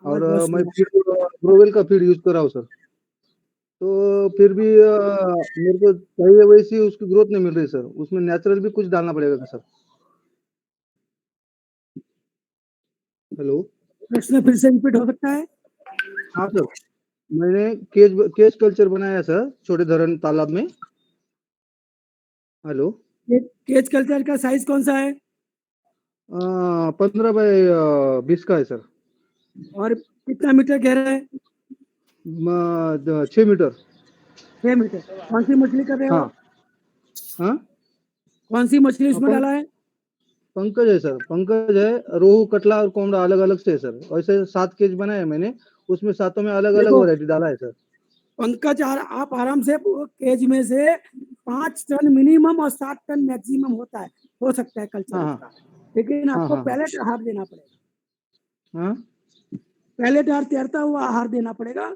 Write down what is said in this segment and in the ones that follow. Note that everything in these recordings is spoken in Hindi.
और बहुत मैं बढ़िया। फीड ग्रोवेल का फीड यूज कर रहा हूँ सर। तो फिर भी मेरे को चाहिए वैसी उसकी ग्रोथ नहीं मिल रही सर। उसमें नेचुरल भी कुछ डालना पड़ेगा क्या सर? हेलो। प्रश्न फिर से रिपीट हो सकता है? हाँ सर, मैंने केज कल्चर बनाया सर, छोटे धरन तालाब में। हेलो। केज कल्चर का साइज कौन सा है? 15 बाय 20 का है सर। और कितना मीटर गहरा है? 6 मीटर। 6 मीटर। कौन सी मछली कर रहे हो? हाँ हाँ। कौन सी मछली इसमें डाला है? पंकज है सर, पंकज है। रोहू, कटला और कोमड़ा अलग अलग से है सर। वैसे 7 केज बनाए हैं मैंने, उसमें 7 में अलग अलग देखो वैरायटी डाला है सर। पंकज, आप आराम से केज में से 5 टन मिनिमम और 7 टन मैक्सिमम होता है, हो सकता है कल्चर हाँ उसका। लेकिन हाँ आपको हाँ हाँ पैलेट आहार देना पड़ेगा। हाँ। पैलेट आहार, तैरता हुआ आहार देना पड़ेगा।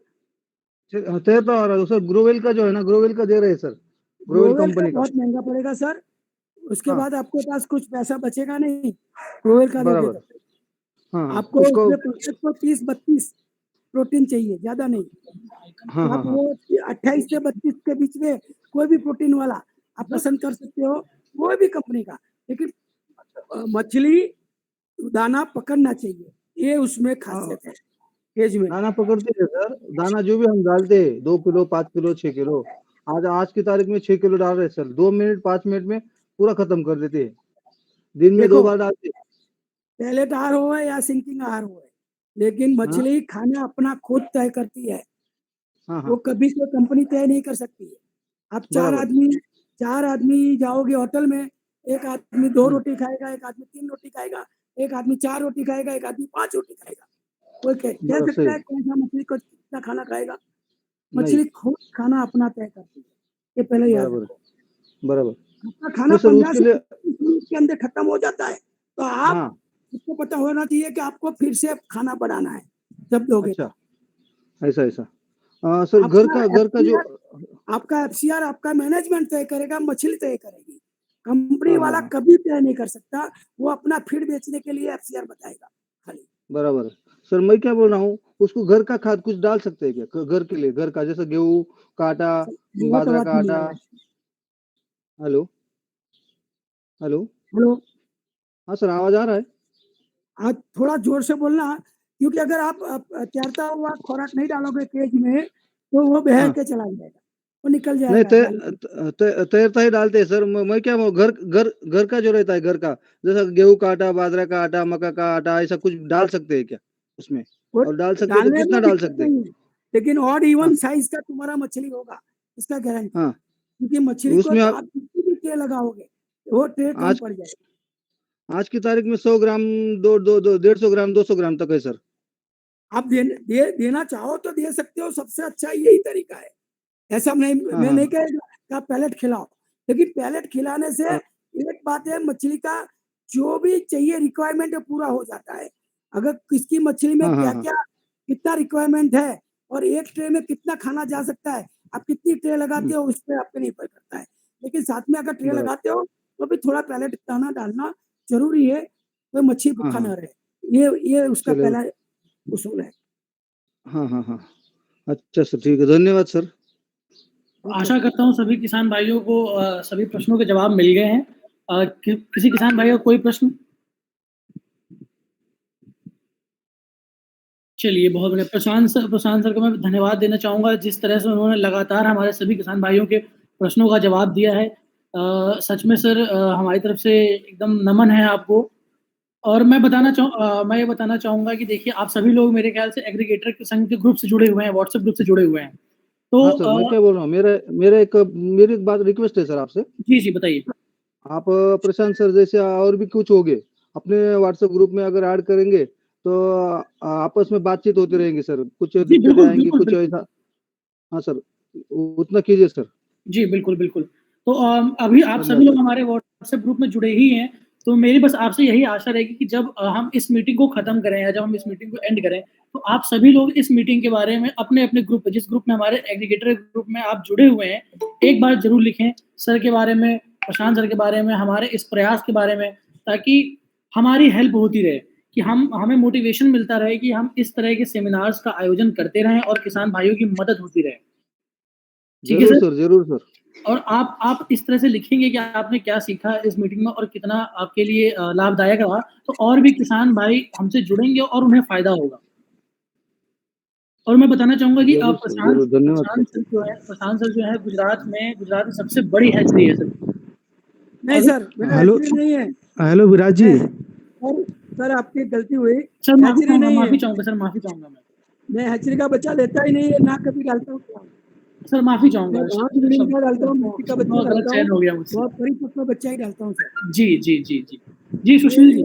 तैरता आ रहा है सर। ग्रोवेल का जो है ना, ग्रोवेल का दे रहे हैं सर, ग्रोवेल ग्रोवेल का कंपनी का। बहुत महंगा पड़ेगा सर। उसके हाँ बाद आपके पास कुछ पैसा बचेगा नहीं ग्रोवेल का लोगे बराबर। तो। हाँ हाँ आपको उसको। उसमें प्रतिशत को 30-32 प्रोटीन चाहिए, ज्यादा नहीं। हाँ आप हाँ हाँ। वो 28 से 32 के बीच में कोई भी प्रोटीन वाला आप पसंद कर सकते हो, कोई भी कंपनी का। लेकिन मछली दाना पकड़ना चाहिए, ये उसमें खासियत है केज में। दाना पकड़ते हैं सर। दाना जो भी हम डालते हैं, 2 किलो, 5 किलो, 6 किलो। आज की तारीख में 6 किलो डाल रहे हैं सर। 2 मिनट 5 मिनट में पूरा खत्म कर देते हैं। दिन में देखो 2 बार डालते हैं। पैलेट आहार हो या सिंकिंग आहार हो, लेकिन हाँ मछली खाना अपना खुद तय करती है। हाँ वो हाँ। कभी कोई कंपनी तय नहीं कर सकती है। आप बराबर। 4 आदमी जाओगे होटल में, एक आदमी 2 हम्म, रोटी खाएगा, एक आदमी 3 रोटी खाएगा, एक आदमी 4 रोटी खाएगा, एक आदमी 5 रोटी खाएगा। कोई कह बराबर सकता सही। है कौन सा मछली को कितना खाना खाएगा? नहीं। मछली खुद खाना अपना तय करती है, ये पहले याद बराबर। रखो। बराबर। आपका खाना नहीं सर, 15 उसके से लिए। 25 मिनट के अंदर खत्म हो जाता है, तो आप हाँ। आपको पता होना चाहिए कि आपको फिर से खाना बनाना है जब दोगे अच्छा, तब। ऐसा ऐसा। सर, आपका घर का जो। एफसीआर आपका एफसीआर आपका मैनेजमेंट तय करेगा, मछली तय करेगी। कंपनी हाँ हाँ वाला हाँ। कभी तय नहीं कर सकता। वो अपना फीड बेचने के लिए एफसीआर बताएगा खाली। बराबर है। सर, मैं क्या बोल रहा हूँ, उसको घर का खाद कुछ डाल सकते हैं क्या? घर के लिए, घर का, जैसे गेहूँ का आटा, बहुत बाजरा आवाज का नहीं आ आटा। रहा है। हेलो। हेलो। हेलो। हाँ सर, आवाज आ रहा है? आप थोड़ा जोर से बोलना, क्योंकि अगर आप तैरता हुआ खुराक नहीं डालोगे केज में, तो वो बह हाँ। के चला जाएगा, वो निकल नहीं, जाएगा पानी में। तैरता ही डालते हैं सर। मैं क्या घर घर घर का जो रहता है, घर का, जैसा गेहूं का आटा, बाजरा का आटा, मक्का का आटा, ऐसा कुछ डाल सकते हैं क्या उसमें? वो और डाल सकते हैं तो डालने कितना में डाल दिक्कत सकते हैं? नहीं है, लेकिन ऑड हाँ इवन साइज का तुम्हारा मछली होगा, इसका गारंटी। हाँ। क्योंकि मछली को उसमें आप कितनी भी ट्रे लगाओगे, वो ट्रे कम आज पड़ जाएगी। आज की तारीख में 100 ग्राम, दो दो दो 150 ग्राम, 200 ग्राम तक है सर। आप देना चाहो तो दे सकते हो, सबसे अच्छा यही तरीका है। ऐसा नहीं, हाँ मैं हाँ नहीं कहेगा कि आप पैलेट खिलाओ, लेकिन पैलेट खिलाने से हाँ एक बात है, मछली का जो भी चाहिए रिक्वायरमेंट है पूरा हो जाता है। अगर किसकी मछली में हाँ हाँ क्या हाँ। क्या कितना रिक्वायरमेंट है और एक ट्रे में कितना खाना जा सकता है, आप कितनी ट्रे लगाते हो उस पर आपको निर्भर करता है। लेकिन साथ में अगर ट्रे बराबर। लगाते हो तो भी थोड़ा पैलेट दाना डालना जरूरी है, तो मच्छी हाँ भूखा हाँ। ना रहे। ये उसका चलो। पहला उसूल है। हाँ हाँ हाँ। अच्छा सर, ठीक है, धन्यवाद सर। ओके। आशा करता हूँ सभी किसान भाइयों को सभी प्रश्नों के जवाब मिल गए हैं। किसी किसान भाई का कोई प्रश्न? चलिए, बहुत बढ़िया। प्रशांत सर को मैं धन्यवाद देना चाहूंगा, जिस तरह से उन्होंने लगातार हमारे सभी किसान भाइयों के प्रश्नों का जवाब दिया है। सच में सर, हमारी तरफ से एकदम नमन है आपको। और मैं ये बताना चाहूंगा कि देखिए, आप सभी लोग मेरे ख्याल से एग्रीगेटर के संघ के ग्रुप से जुड़े हुए हैं, व्हाट्सएप ग्रुप से जुड़े हुए हैं। तो हाँ सर, मैं क्या बोल रहा हूँ, मेरी एक बात रिक्वेस्ट है सर आपसे। जी जी, बताइए। आप प्रशांत सर जैसे और भी कुछ होंगे, अपने व्हाट्सएप ग्रुप में अगर ऐड करेंगे तो आपस में बातचीत होती रहेंगी सर। कुछ जी दिक्कतें बिल्कुल आएंगी, बिल्कुल कुछ बिल्कुल। ऐसा। हाँ सर, उतना कीजिए सर। जी बिल्कुल बिल्कुल। तो अभी आप धन्यवाद सभी लोग सर। हमारे व्हाट्सएप ग्रुप में जुड़े ही हैं। तो मेरी बस आपसे यही आशा रहेगी कि जब हम इस मीटिंग को खत्म करें या जब हम इस मीटिंग को एंड करें, तो आप सभी लोग इस मीटिंग के बारे में अपने अपने ग्रुप, जिस ग्रुप में हमारे एग्रीगेटर ग्रुप में आप जुड़े हुए हैं, एक बार जरूर लिखें सर के बारे में, प्रशांत सर के बारे में, हमारे इस प्रयास के बारे में, ताकि हमारी हेल्प होती रहे। कि हमें मोटिवेशन मिलता रहे कि हम इस तरह के सेमिनार्स का आयोजन करते रहें और किसान भाइयों की मदद होती रहे। ठीक है जरूर सर? सर, जरूर सर। और आप इस तरह से लिखेंगे कि आपने क्या सीखा इस मीटिंग में और कितना आपके लिए लाभदायक रहा, तो और भी किसान भाई हमसे जुड़ेंगे और उन्हें फ़ायदा होगा। और मैं बताना चाहूँगा कि जरूर सर, जरूर। धन्यवाद सर। प्रशांत सर जो है गुजरात में सबसे बड़ी हैचरी है सर। नहीं अगर सर, मेरा हेलो हैचरी नहीं है। हेलो विराज जी। सर आपकी गलती हुई। सर हैचरी नहीं है। माफ़ी चाहूँगा सर, माफ़ी चाहूँगा मैं। हैचरी का बच्चा लेता ही नहीं है, ना कभी डालता हूँ। सर माफ़ी चाहूँगा। मैं बहुत मिलियन का डालता हूँ, मिट्टी का बच्चा गलत डालता चयन हो हूँ, गया मुझसे। बहुत परिपक्व बच्चा ही डालता हूँ सर। जी, सुशील जी।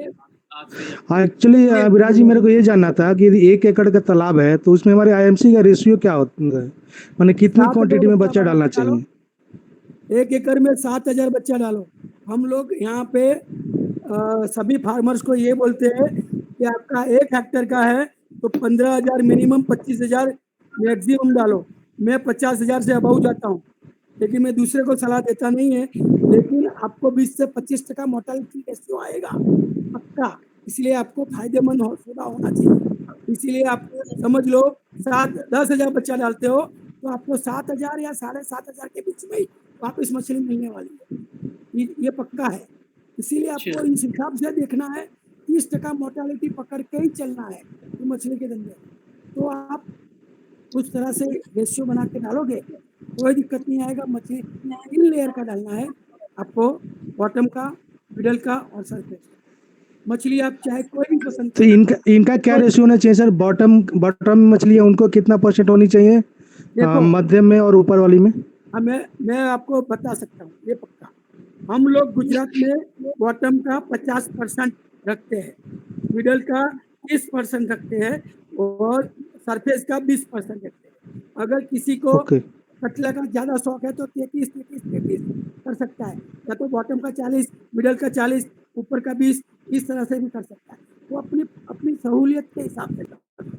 एक्चुअली विराज जी, मेरे को ये जानना था कि यदि 1 एकड़ का तालाब है तो उसमें हमारे आईएमसी का रेशियो क्या होता है, माने कितनी 7,000 क्वांटिटी में बच्चा डालना डालो। चाहिए? 1 एकड़ में 7,000 बच्चा डालो। हम लोग यहाँ पे सभी फार्मर्स को ये बोलते हैं कि आपका 1 हेक्टेयर का है तो 15,000 मिनिमम, 25,000 मैक्सिमम डालो। मैं 50,000 से अबव जाता हूँ, लेकिन मैं दूसरे को सलाह देता नहीं है। लेकिन आपको 20 से 25% मोर्टालिटी रेशियो आएगा पक्का, इसलिए आपको फायदेमंद सौदा होना चाहिए। इसीलिए आप समझ लो 10,000 बच्चा डालते हो तो आपको 7,000 या 7,500 के बीच में ही वापस मछली मिलने वाली है, ये पक्का है। इसीलिए आपको इस हिसाब से देखना है, 30% मोर्टालिटी पकड़ के ही चलना है तो मछली के धंधे। तो आप उस तरह से रेशियो बना के डालोगे कोई दिक्कत नहीं आएगा। मछली 3 लेयर का डालना है आपको, बॉटम का, मिडल का और सरफेस का। मछली आप चाहे कोई भी पसंद तो करो। इनका क्या रेशियो होना चाहिए सर? बॉटम मछली है उनको कितना % होनी चाहिए, देखो मध्यम में और ऊपर वाली में? मैं आपको बता सकता हूँ ये पक्का। हम लोग गुजरात में बॉटम का 50% रखते हैं, मिडल का 30% रखते हैं और सरफेस का 20% रखते हैं। अगर किसी को ओके। कटला का ज्यादा शौक है तो 33 कर सकता है, या तो बॉटम का 40, मिडल का 40, ऊपर का 20, इस तरह से भी कर सकता है। वो अपनी अपनी सहूलियत के हिसाब से कर सकता है।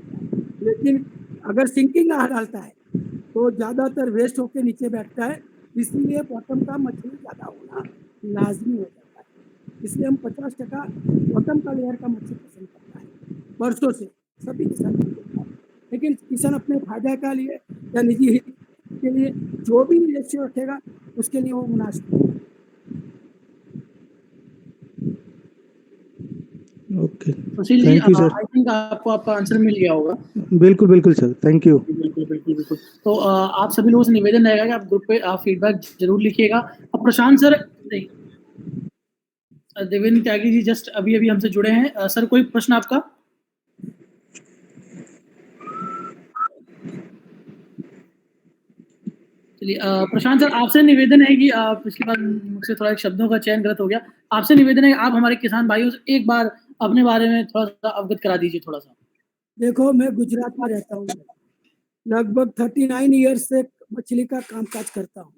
लेकिन अगर सिंकिंग आहार डालता है तो ज्यादातर वेस्ट होके नीचे बैठता है, इसीलिए बॉटम का मछली ज्यादा होना लाजमी हो जाता है। इसलिए हम 50% बॉटम का लेयर का मछली पसंद करता है वर्षों से, सभी किसान करता है। लेकिन किसान अपने फायदे का लिए या निजी हित के लिए जो भी रेशियो रखेगा उसके लिए वो मुनासिब है। Okay, Sushil ji, thank you sir. I think आपको आपका आंसर मिल गया होगा। बिल्कुल बिल्कुल सर, थैंक यू। बिल्कुल। तो आप सभी लोगों से निवेदन रहेगा कि आप ग्रुप पे फीडबैक जरूर लिखिएगा। और प्रशांत सर, देवेंद्र त्यागी जी जस्ट अभी हमसे जुड़े हैं। सर कोई प्रश्न आपका? चलिए, प्रशांत सर आपसे निवेदन है कि पिछली बार मुझसे थोड़ा एक शब्दों का चयन गलत हो गया। आपसे निवेदन है कि आप हमारे किसान भाइयों से एक बार अपने बारे में थोड़ा सा अवगत करा दीजिए थोड़ा सा। देखो, मैं गुजरात में रहता हूँ, लगभग 39 ईयर्स से मछली का कामकाज करता हूँ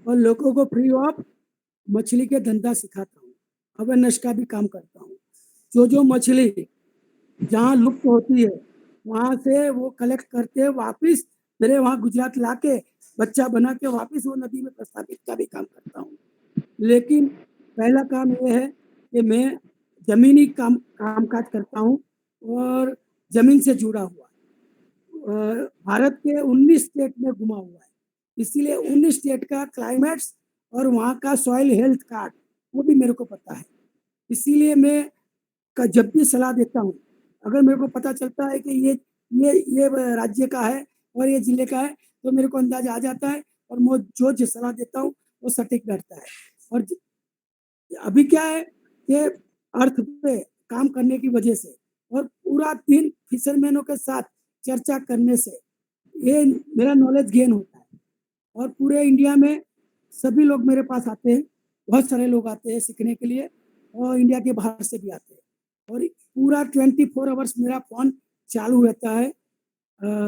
और लोगों को फ्री ऑफ मछली के धंधा सिखाता हूँ, अवेयरनेस का भी काम करता हूँ। जो मछली जहाँ लुप्त होती है वहां से वो कलेक्ट करके वापिस मेरे वहाँ गुजरात लाके बच्चा बना के वापिस वो नदी में प्रस्तावित का भी काम करता हूँ। लेकिन पहला काम ये है कि मैं जमीनी कामकाज करता हूँ और जमीन से जुड़ा हुआ, भारत के 19 स्टेट में घुमा हुआ है, इसीलिए 19 स्टेट का क्लाइमेट्स और वहाँ का सॉइल हेल्थ कार्ड वो भी मेरे को पता है। इसीलिए मैं जब भी सलाह देता हूँ, अगर मेरे को पता चलता है कि ये राज्य का है और ये जिले का है तो मेरे को अंदाजा आ जाता है और मैं जो सलाह देता हूँ वो सटीक बैठता है। और अभी क्या है कि अर्थ पे काम करने की वजह से और पूरा दिन फिशरमैनों के साथ चर्चा करने से ये मेरा नॉलेज गेन होता है। और पूरे इंडिया में सभी लोग मेरे पास आते हैं, बहुत सारे लोग आते हैं सीखने के लिए और इंडिया के बाहर से भी आते हैं। और पूरा 24 आवर्स मेरा फोन चालू रहता है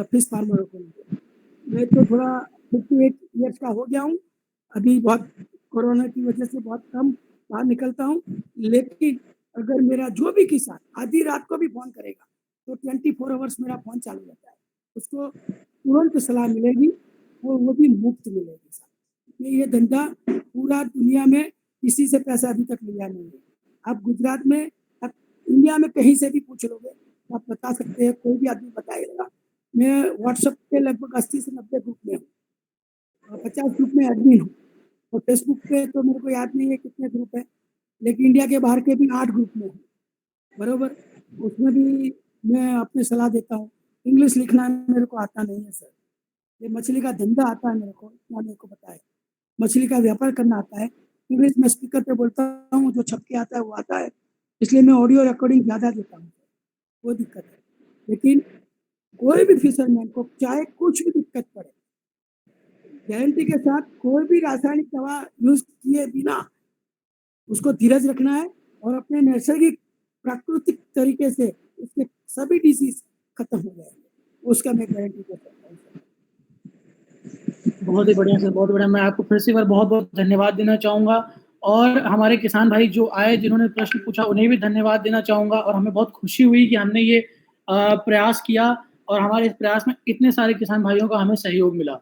फिश फार्मरों के लिए। मैं तो थोड़ा 58 ईयर्स का हो गया हूँ, अभी बहुत कोरोना की वजह से बहुत कम बाहर निकलता हूँ। लेकिन अगर मेरा जो भी किसान आधी रात को भी फोन करेगा तो 24 आवर्स मेरा फोन चालू रहता है, उसको तुरंत सलाह मिलेगी और वो भी मुफ्त मिलेगी। ये धंधा पूरा दुनिया में किसी से पैसा अभी तक लिया नहीं है। आप गुजरात में इंडिया में कहीं से भी पूछ लोगे तो आप बता सकते हैं, कोई भी आदमी बताएगा। मैं व्हाट्सएप पे लगभग 80 से 90 ग्रुप में हूँ, 50 ग्रुप में एडमिन हूँ, और फेसबुक पे तो मेरे को याद नहीं है कितने ग्रुप है, लेकिन इंडिया के बाहर के भी 8 ग्रुप में हूँ, बरोबर। उसमें भी मैं अपनी सलाह देता हूँ। इंग्लिश लिखना मेरे को आता नहीं है सर, ये मछली का धंधा आता है मेरे को, इतना मेरे को पता है। मछली का व्यापार करना आता है। इंग्लिश में स्पीकर पे बोलता हूँ, जो छप के आता है वो आता है, इसलिए मैं ऑडियो रिकॉर्डिंग ज़्यादा देता हूँ, वो दिक्कत है। लेकिन कोई भी फिशरमैन को चाहे कुछ भी दिक्कत पड़े, गारंटी के साथ कोई भी रासायनिक दवा यूज किए बिना उसको धीरज रखना है और अपने नैसर्गिक प्राकृतिक तरीके से उसके सभी डिसीज खत्म हो जाएंगे, उसका मैं गारंटी दे सकता हूँ सर। बहुत ही बढ़िया सर, बहुत बढ़िया। मैं आपको फिर से एक बार बहुत-बहुत धन्यवाद देना चाहूँगा, और हमारे किसान भाई जो आए, जिन्होंने प्रश्न पूछा, उन्हें भी धन्यवाद देना चाहूँगा। और हमें बहुत खुशी हुई कि हमने ये प्रयास किया, और हमारे इस प्रयास में इतने सारे किसान भाइयों का हमें सहयोग मिला,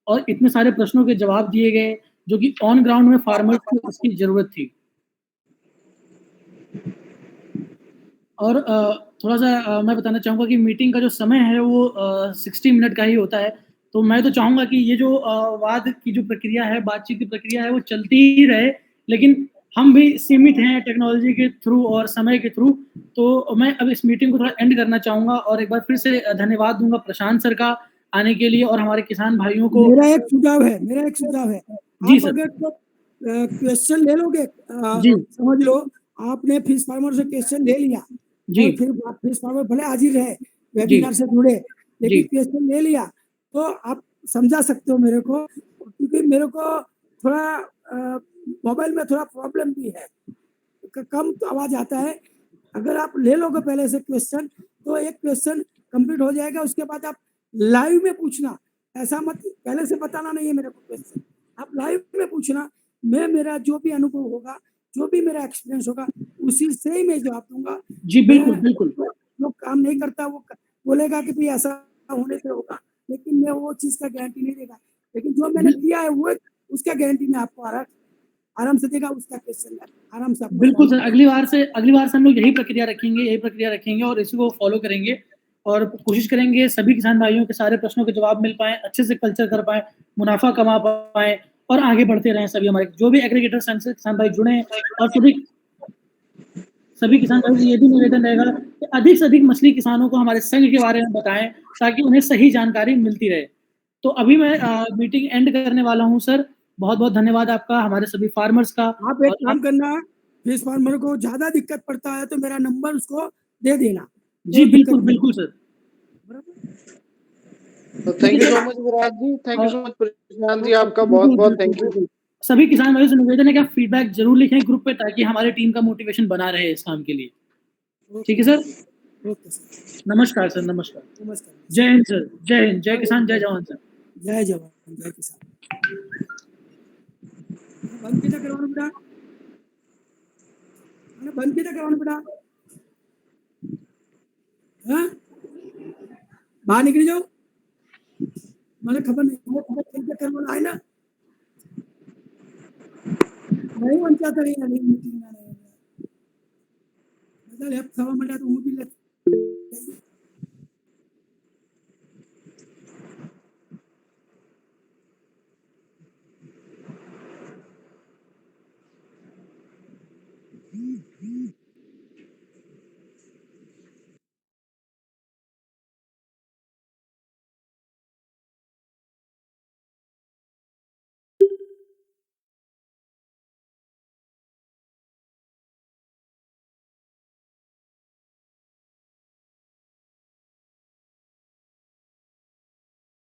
और इतने सारे प्रश्नों के जवाब दिए गए, जो कि ऑन ग्राउंड में फार्मर्स को इसकी ज़रूरत थी। और थोड़ा-सा मैं बताना चाहूँगा कि मीटिंग का जो समय है वो 60 मिनट का ही होता है। तो मैं तो चाहूँगा कि ये जो वाद की जो प्रक्रिया है, बातचीत की प्रक्रिया है, वो चलती ही रहे, लेकिन हम भी सीमित हैं टेक्नोलॉजी के थ्रू और समय के थ्रू। तो मैं अब इस मीटिंग को थोड़ा एंड करना चाहूँगा, और एक बार फिर से धन्यवाद दूँगा प्रशांत सर का आने के लिए, और हमारे किसान भाइयों को। मेरा एक सुझाव है, जी आप सर। अगर तो क्वेश्चन ले लोगे, जी, समझ लो आपने फिश फार्मर से क्वेश्चन ले लिया, जी, और फिर फिश फार्मर भले हाजिर रहे, जी, वेबिनार से जुड़े, लेकिन जी। क्वेश्चन ले लिया, तो आप समझा सकते हो मेरे को, क्योंकि मेरे को थोड़ा मोबाइल में थोड़ा प्रॉब्लम भी है, कम तो आवाज आता है। अगर आप ले लोगे पहले से क्वेश्चन, तो एक क्वेश्चन कंप्लीट हो जाएगा, उसके बाद आप लाइव में पूछना, ऐसा मत पहले से बताना नहीं है मेरे को क्वेश्चन, आप लाइव में पूछना। मैं मेरा जो भी अनुभव होगा, जो भी मेरा एक्सपीरियंस होगा, उसी से ही मैं जवाब दूंगा। जी, बिल्कुल, मैं बिल्कुल। जो काम नहीं करता वो बोलेगा कि भाई ऐसा होने से होगा, लेकिन मैं वो चीज का गारंटी नहीं देगा। लेकिन जो मैंने बिल किया है वो उसका गारंटी मैं आपको आराम से देगा, उसका क्वेश्चन आराम से आपको बिल्कुल जवाब सर, अगली बार से हम लोग यही प्रक्रिया रखेंगे और इसी को फॉलो करेंगे, और कोशिश करेंगे सभी किसान भाइयों के सारे प्रश्नों के जवाब मिल पाएँ, अच्छे से कल्चर कर पाएँ, मुनाफ़ा कमा पाएँ, और आगे बढ़ते रहें सभी हमारे जो भी एग्रीगेटर संघ से किसान भाई जुड़े हैं, और सभी किसान भाइयों से ये भी निवेदन रहेगा कि अधिक से अधिक मछली किसानों को हमारे संघ के बारे में बताएँ, ताकि उन्हें सही जानकारी मिलती रहे। तो अभी मैं मीटिंग एंड करने वाला हूँ सर। बहुत-बहुत धन्यवाद आपका, हमारे सभी फार्मर्स का। आप एक और काम आप करना, फिश फार्मर को ज्यादा दिक्कत पड़ता है तो मेरा नंबर उसको दे देना, जी, कोई दिक्कत बिल्कुल, नहीं। बिल्कुल सर। तो ठीक थैंक है you so sir. Much Virat ji, thank you और सो मच प्रशांत जी, आपका बहुत बिल्कुल, बहुत बिल्कुल, थैंक यू। बिल्कुल। सभी किसान भाइयों से निवेदन है कि आप फीडबैक ज़रूर लिखें ग्रुप पे, ताकि हमारी टीम का मोटिवेशन बना रहे इस काम के लिए। ठीक है सर? ओके सर, नमस्कार सर, नमस्कार। नमस्कार। जय हिंद सर, जय हिंद, जय किसान, जय जवान सर। जय जवान जय किसान। बंद कितना करवाना बेटा, बंद कितना करवाना बेटा, हाँ बाहर निकल जाओ, मैंने खबर नहीं करवाना है ना, नहीं बन जाता है मीटिंग में, मतलब 1 सवा मिनट तो वो भी